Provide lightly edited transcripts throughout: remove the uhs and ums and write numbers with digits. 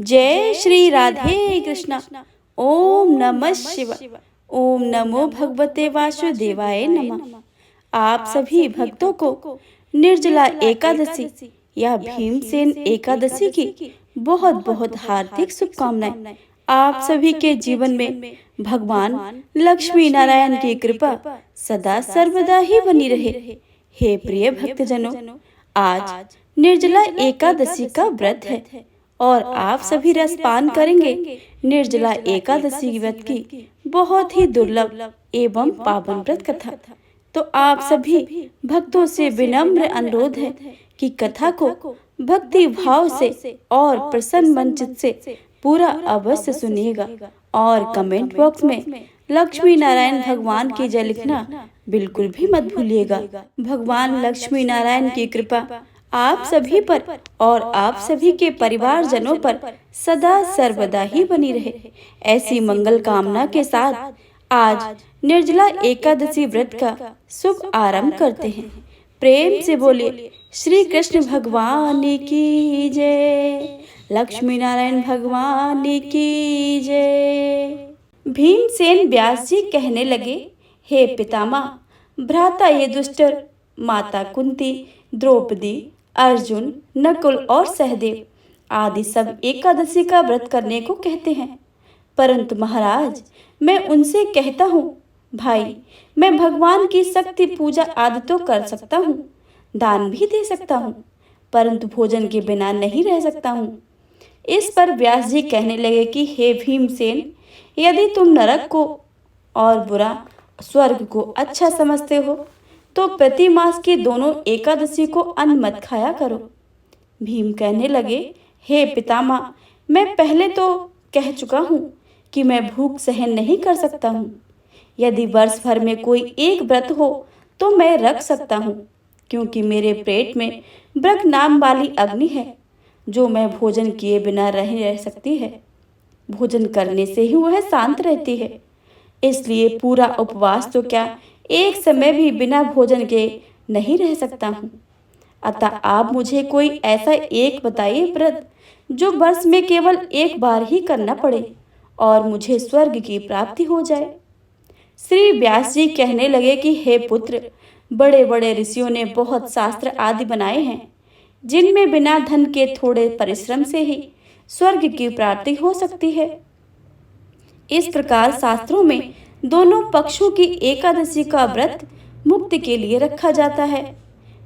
जय श्री राधे कृष्णा। ओम नमः शिवाय। ओम नमो भगवते वासुदेवाय नमः। आप सभी भक्तों को निर्जला एकादशी या भीमसेन एकादशी की बहुत बहुत हार्दिक शुभकामनाएं। आप सभी के जीवन में भगवान लक्ष्मी नारायण की कृपा सदा सर्वदा ही बनी रहे। हे प्रिय भक्तजनों, आज निर्जला एकादशी का व्रत है और आप सभी रसपान करेंगे। निर्जला एकादशी व्रत की बहुत ही दुर्लभ एवं पावन व्रत कथा। तो आप सभी भक्तों से विनम्र अनुरोध है कि कथा को भक्ति भाव से और प्रसन्न मन चित्त से पूरा अवश्य सुनिएगा और कमेंट बॉक्स में लक्ष्मी नारायण भगवान की जय लिखना बिल्कुल भी मत भूलिएगा। भगवान लक्ष्मी नारायण की कृपा आप सभी पर और आप सभी के परिवारजनों पर सदा सर्वदा ही बनी रहे। ऐसी मंगल कामना के साथ आज निर्जला एकादशी व्रत का शुभ आरंभ करते हैं। प्रेम से बोलिए श्री कृष्ण भगवान की जय, लक्ष्मी नारायण भगवान की जय। भीमसेन व्यास जी कहने लगे, हे पितामह, भ्राता ये दुष्टर माता कुंती, द्रौपदी, अर्जुन, नकुल और सहदेव आदि सब एकादशी का व्रत करने को कहते हैं, परंतु महाराज मैं उनसे कहता हूँ, भाई मैं भगवान की शक्ति पूजा आदि तो कर सकता हूँ, दान भी दे सकता हूँ, परंतु भोजन के बिना नहीं रह सकता हूँ। इस पर व्यास जी कहने लगे कि हे भीमसेन, यदि तुम नरक को और बुरा स्वर्ग को अच्छा समझते हो तो प्रति मास की दोनों एकादशी को अन्न मत खाया करो। भीम कहने लगे, हे पितामह, मैं पहले तो कह चुका हूँ कि मैं भूख सहन नहीं कर सकता हूँ। यदि वर्ष भर में कोई एक व्रत हो तो मैं रख सकता हूँ, क्योंकि मेरे पेट में ब्रह्म नाम वाली अग्नि है जो मैं भोजन किए बिना रह सकती है। भोजन करने से ही वह शांत रहती है, इसलिए पूरा उपवास तो क्या एक समय भी बिना भोजन के नहीं रह सकता हूँ। अतः आप मुझे कोई ऐसा एक बताइए व्रत जो वर्ष में केवल एक बार ही करना पड़े और मुझे स्वर्ग की प्राप्ति हो जाए। श्री व्यास जी कहने लगे कि हे पुत्र, बड़े बड़े ऋषियों ने बहुत शास्त्र आदि बनाए हैं जिनमें बिना धन के थोड़े परिश्रम से ही स्वर्ग की प्राप्ति हो सकती है। इस प्रकार शास्त्रों में दोनों पक्षों की एकादशी का व्रत मुक्ति के लिए रखा जाता है।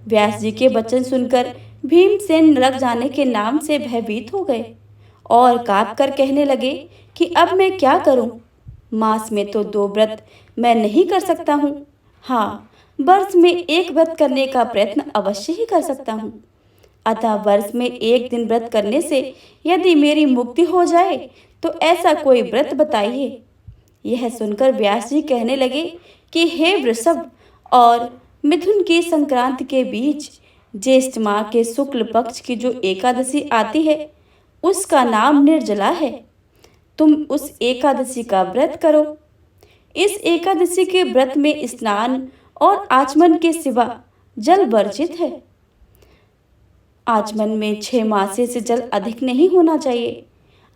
व्यास जी के वचन सुनकर भीमसेन नरक जाने के नाम से भयभीत हो गए और काँप कर कहने लगे कि अब मैं क्या करूं? मास में तो 2 व्रत मैं नहीं कर सकता हूं। हाँ, वर्ष में एक व्रत करने का प्रयत्न अवश्य ही कर सकता हूं। अतः वर्ष में एक दिन व्रत करने से यदि मेरी मुक्ति हो जाए तो ऐसा कोई व्रत बताइए। यह सुनकर व्यास जी कहने लगे कि हे वृषभ और मिथुन की संक्रांति के बीच ज्येष्ठ माह के शुक्ल पक्ष की जो एकादशी आती है उसका नाम निर्जला है। तुम उस एकादशी का व्रत करो। इस एकादशी के व्रत में स्नान और आचमन के सिवा जल वर्जित है। आचमन में 6 मासे से जल अधिक नहीं होना चाहिए,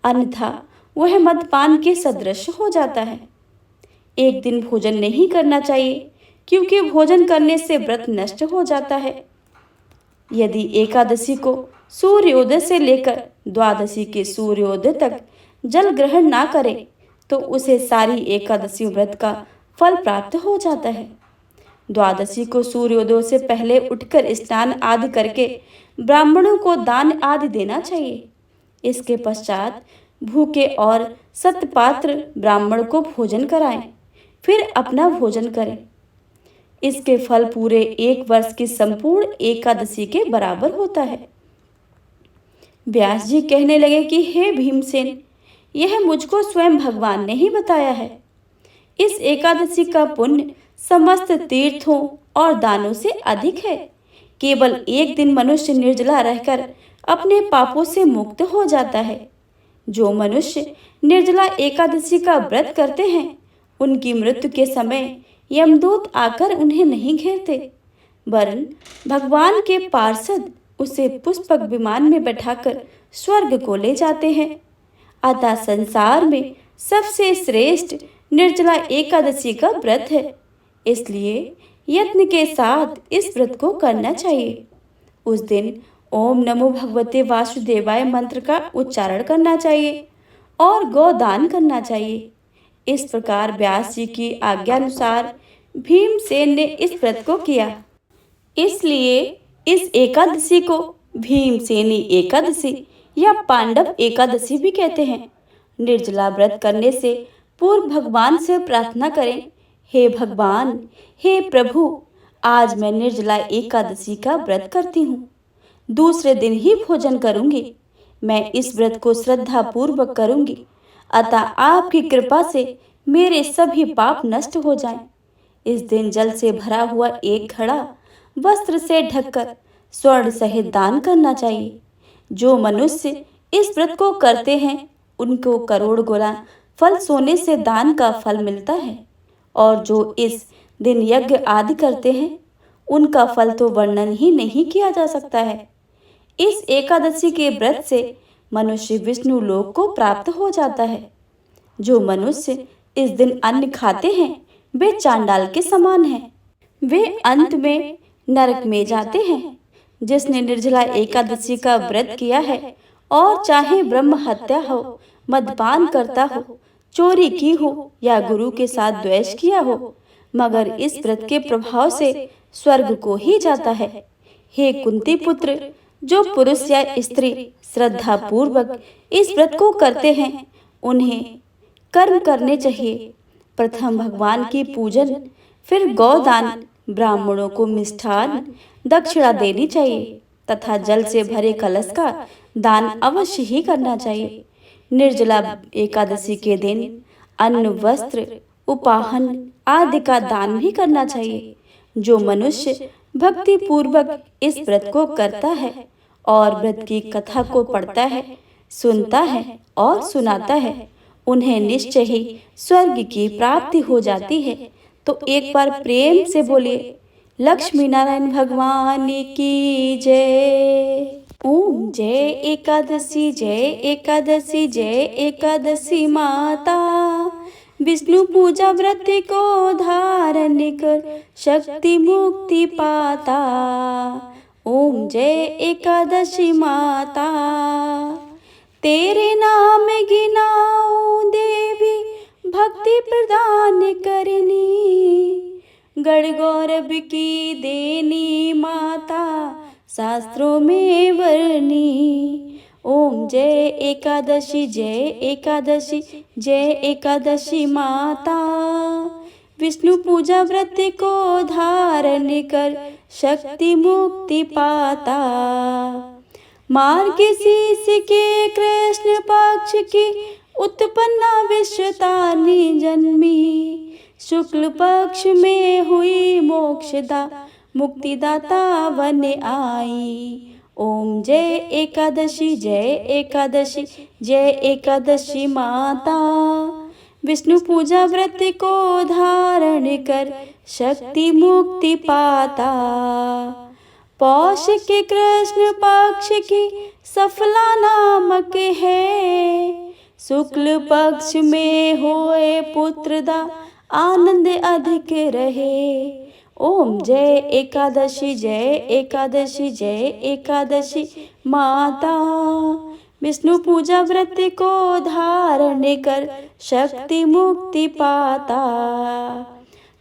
अन्यथा वह मदपान के सदृश हो जाता है। एक दिन भोजन नहीं करना चाहिए, क्योंकि भोजन करने से व्रत नष्ट हो जाता है। यदि एकादशी को सूर्योदय से लेकर द्वादशी के सूर्योदय तक जल ग्रहण ना करे तो उसे सारी एकादशी व्रत का फल प्राप्त हो जाता है। द्वादशी को सूर्योदय से पहले उठकर स्नान आदि करके ब्राह्मणों को दान आदि देना चाहिए। इसके पश्चात भूखे और सतपात्र ब्राह्मण को भोजन कराएं, फिर अपना भोजन करें। इसके फल पूरे 1 वर्ष की संपूर्ण एकादशी के बराबर होता है। व्यास जी कहने लगे कि हे भीमसेन, यह मुझको स्वयं भगवान ने ही बताया है। इस एकादशी का पुण्य समस्त तीर्थों और दानों से अधिक है। केवल एक दिन मनुष्य निर्जला रहकर अपने पापों से मुक्त हो जाता है। जो मनुष्य निर्जला एकादशी का व्रत करते हैं उनकी मृत्यु के समय यमदूत आकर उन्हें नहीं घेरते, वरन भगवान के पार्षद उसे पुष्पक विमान में बैठाकर स्वर्ग को ले जाते हैं। अतः संसार में सबसे श्रेष्ठ निर्जला एकादशी का व्रत है। इसलिए यत्न के साथ इस व्रत को करना चाहिए। उस दिन ओम नमो भगवते वासुदेवाय मंत्र का उच्चारण करना चाहिए और गोदान करना चाहिए। इस प्रकार व्यास जी की आज्ञा अनुसार भीमसेन ने इस व्रत को किया। इसलिए इस एकादशी को भीमसेनी एकादशी या पांडव एकादशी भी कहते हैं। निर्जला व्रत करने से पूर्व भगवान से प्रार्थना करें, हे भगवान, हे प्रभु, आज मैं निर्जला एकादशी का व्रत करती हूँ। दूसरे दिन ही भोजन करूंगी। मैं इस व्रत को श्रद्धा पूर्वक करूंगी, अतः आपकी कृपा से मेरे सभी पाप नष्ट हो जाएं। इस दिन जल से भरा हुआ एक घड़ा वस्त्र से ढककर स्वर्ण सहित दान करना चाहिए। जो मनुष्य इस व्रत को करते हैं उनको करोड़ गुना फल सोने से दान का फल मिलता है, और जो इस दिन यज्ञ आदि करते हैं उनका फल तो वर्णन ही नहीं किया जा सकता है। इस एकादशी के व्रत से मनुष्य विष्णु लोक को प्राप्त हो जाता है। जो मनुष्य इस दिन अन्न खाते हैं वे चांडाल के समान हैं। वे अंत में नरक में जाते हैं। जिसने निर्जला एकादशी का व्रत किया है और चाहे ब्रह्म हत्या हो, मद्यपान करता हो, चोरी की हो या गुरु के साथ द्वेष किया हो, मगर इस व्रत के प्रभाव से स्वर्ग को ही जाता है। हे कुंती पुत्र, जो पुरुष या स्त्री श्रद्धा पूर्वक इस व्रत को करते हैं उन्हें कर्म करने चाहिए। प्रथम भगवान की पूजन, फिर गौदान, ब्राह्मणों को मिष्ठान दक्षिणा देनी चाहिए तथा जल से भरे कलश का दान अवश्य ही करना चाहिए। निर्जला एकादशी के दिन अन्न, वस्त्र, उपाहन आदि का दान भी करना चाहिए। जो मनुष्य भक्ति पूर्वक इस व्रत को करता है और व्रत की कथा को पढ़ता है, सुनता है और सुनाता है, उन्हें निश्चय ही स्वर्ग की प्राप्ति हो जाती है। तो एक बार प्रेम से बोलिए, लक्ष्मी नारायण भगवान की जय। ओम जय एकादशी, जय एकादशी, जय एकादशी माता। विष्णु पूजा व्रत को धारण कर शक्ति मुक्ति पाता। ओम जय एकादशी माता। तेरे नाम गिनाऊं देवी, भक्ति प्रदान करनी, गढ़ गौरव की देनी माता, शास्त्रों में वर्णी। ओम जय एकादशी, जय एकादशी, जय एकादशी माता। विष्णु पूजा व्रत को धारण कर शक्ति मुक्ति पाता। मार्गशीर्ष के कृष्ण पक्ष की उत्पन्ना विश्वतानी जन्मी, शुक्ल पक्ष में हुई मोक्षदा मुक्तिदाता बन आई। ओम जय एकादशी, जय एकादशी, जय एकादशी माता। विष्णु पूजा व्रत को धारण कर शक्ति मुक्ति पाता। पौष के कृष्ण पक्ष की सफला नामक है, शुक्ल पक्ष में होए पुत्रदा आनंद अधिक रहे। ओम जय एकादशी, जय एकादशी, जय एकादशी माता। विष्णु पूजा व्रत को धारण कर शक्ति मुक्ति पाता।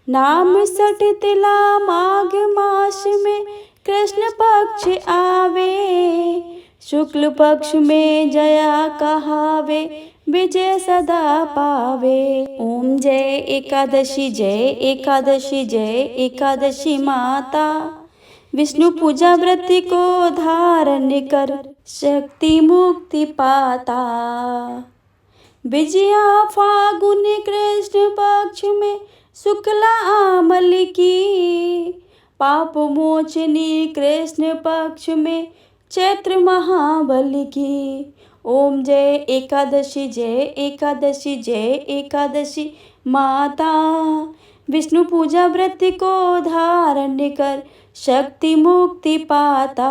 नाम सठ तिला माघ मास में कृष्ण पक्ष आवे, शुक्ल पक्ष में जया कहावे, विजय सदा पावे। ओम जय एकादशी, जय एकादशी, जय एकादशी माता। विष्णु पूजा व्रत को धारण कर शक्ति मुक्ति पाता। विजया फागुन कृष्ण पक्ष में शुक्ला आमल की, पाप मोचनी कृष्ण पक्ष में चैत्र महाबल की। ओम जय एकादशी, जय एकादशी, जय एकादशी माता। विष्णु पूजा व्रत को धारण कर शक्ति मुक्ति पाता।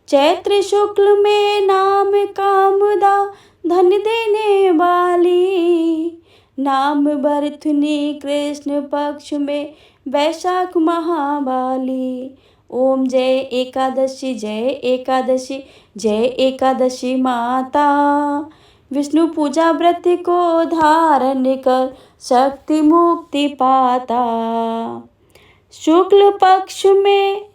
चैत्र शुक्ल में नाम कामदा धन देने वाली। नाम बरथुनी कृष्ण पक्ष में वैशाख महाबाली। ओम जय एकादशी जय एकादशी जय एकादशी माता। विष्णु पूजा व्रत को धारण कर शक्ति मुक्ति पाता। शुक्ल पक्ष में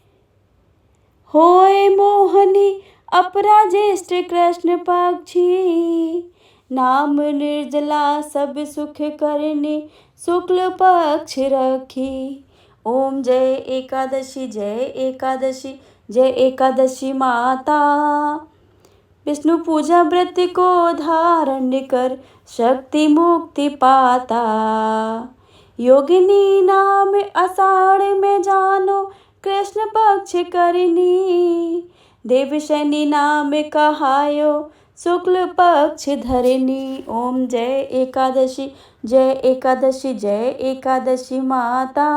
होए मोहनी अपराजेष्ठ कृष्ण पक्षी। नाम निर्जला सब सुख करने शुक्ल पक्ष रखी। ओम जय एकादशी जय एकादशी जय एकादशी माता। विष्णु पूजा व्रत को धारण कर शक्ति मुक्ति पाता। योगिनी नाम आषाढ़ में जानो कृष्ण पक्ष करनी। देव शनि नाम कहायो शुक्ल पक्ष धरनी। ओम जय एकादशी जय एकादशी जय एकादशी माता।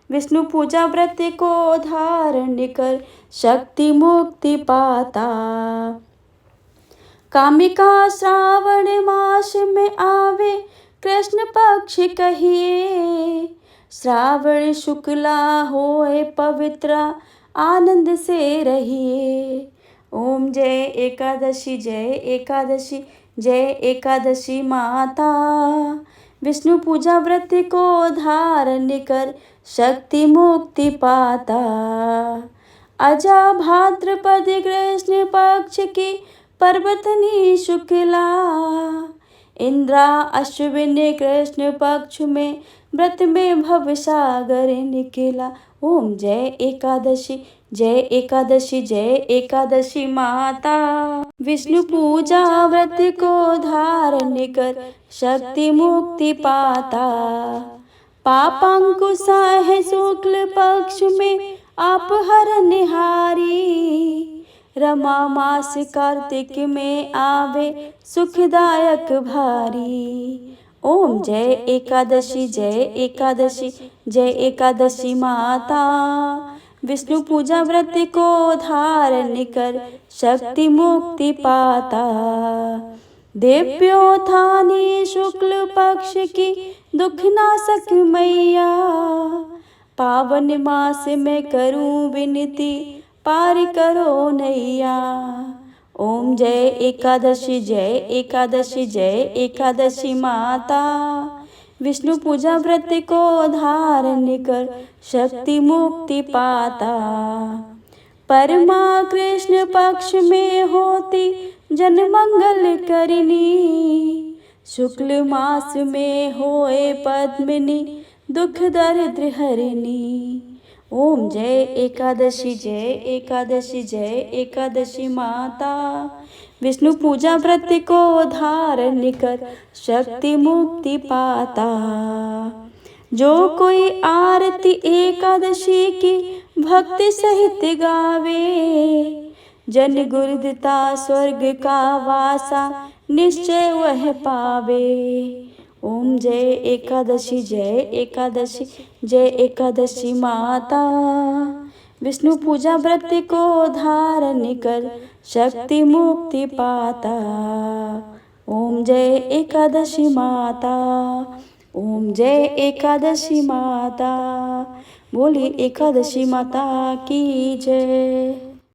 विष्णु पूजा व्रत को धारण कर शक्ति मुक्ति पाता। कामिका श्रावण मास में आवे कृष्ण पक्ष कहिए। श्रावण शुक्ला होए पवित्र आनंद से रहिए। ओम जय एकादशी जय एकादशी जय एकादशी माता। विष्णु पूजा व्रत को धारण कर शक्ति मुक्ति पाता। अजा भाद्रपद कृष्ण पक्ष की पर्वतनी शुक्ला। इंद्रा अश्विन कृष्ण पक्ष में व्रत में भवसागर निकला। ओम जय एकादशी जय एकादशी जय एकादशी माता। विष्णु पूजा व्रत को धारण कर शक्ति मुक्ति पाता। पापांकुशा है शुक्ल पक्ष में आप हरनिहारी। रमा मास कार्तिक में आवे सुखदायक भारी। ओम जय एकादशी जय एकादशी जय एकादशी माता। विष्णु पूजा व्रत को धारण कर शक्ति मुक्ति पाता। देव्योत्थानी शुक्ल पक्ष की दुखनाशक मैया। पावन मास में करूं विनती पार करो नैया। ओम जय एकादशी जय एकादशी जय एकादशी माता। विष्णु पूजा व्रत को धारण कर शक्ति मुक्ति पाता। परमा कृष्ण पक्ष में होती जन मंगल करनी। शुक्ल मास में होए पद्मिनी दुख दरिद्र हरनी। ओम जय एकादशी जय एकादशी जय एकादशी माता। विष्णु पूजा व्रत को धारण कर शक्ति मुक्ति पाता। जो कोई आरती एकादशी की भक्ति सहित गावे। जन गुरुदिता स्वर्ग का वासा निश्चय वह पावे। ओम जय एकादशी जय एकादशी जय एकादशी माता। विष्णु पूजा व्रत को धारण कर शक्ति मुक्ति पाता। ओम जय एकादशी माता। ओम जय एकादशी माता। बोली एकादशी माता की जय।